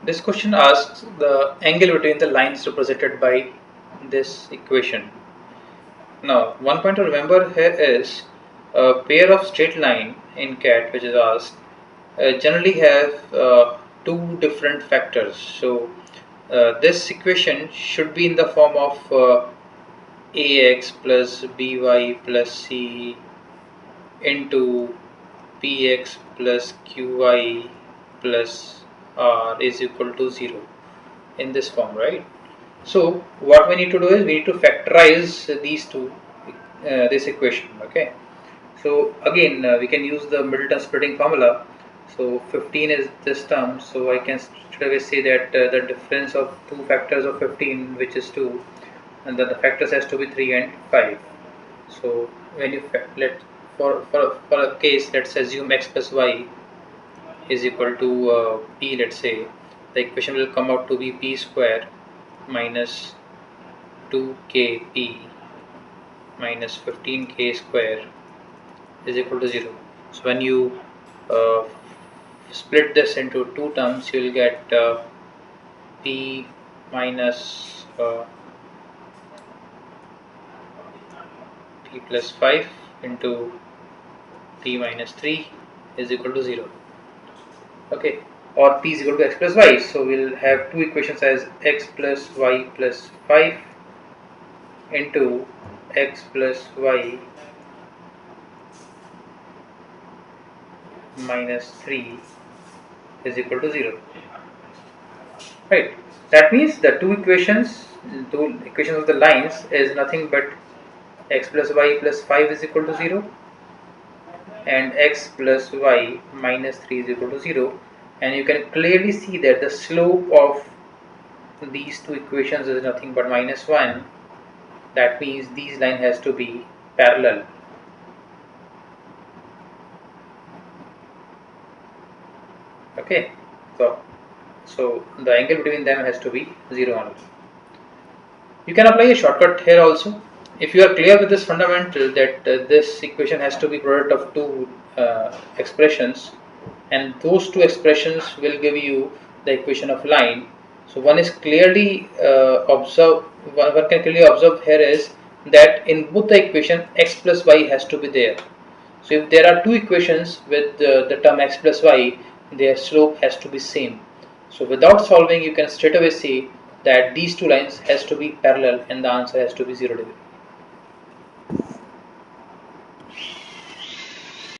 This question asks the angle between the lines represented by this equation. Now, one point to remember here is a pair of straight line in CAT, which is asked, generally have two different factors. So, this equation should be in the form of ax plus by plus c into px plus qy plus r is equal to 0 in this form, right? So what we need to do is we need to factorize these two, this equation. Okay. So again, we can use the Middleton splitting formula. So 15 is this term. So I can straight away say that the difference of two factors of 15, which is 2, and then the factors has to be 3 and 5. So when you let for a case, let's assume x plus y is equal to p. Let's say the equation will come out to be p square minus 2kp minus 15k square is equal to 0. So when you uh, split this into two terms, you will get p minus p plus 5 into p minus 3 is equal to 0. Okay, or p is equal to x plus y. So we'll have two equations as x plus y plus 5 into x plus y minus 3 is equal to 0. Right. That means the two equations of the lines is nothing but x plus y plus 5 is equal to 0 and x plus y minus 3 is equal to 0, and you can clearly see that the slope of these two equations is nothing but minus 1. That means these line has to be parallel. Okay, so the angle between them has to be 0 only. You can apply a shortcut here also. If you are clear with this fundamental that this equation has to be product of two expressions, and those two expressions will give you the equation of line. So one is clearly one can clearly observe here is that in both the equation x plus y has to be there. So if there are two equations with the term x plus y, their slope has to be same. So without solving, you can straight away see that these two lines has to be parallel and the answer has to be 0 degree.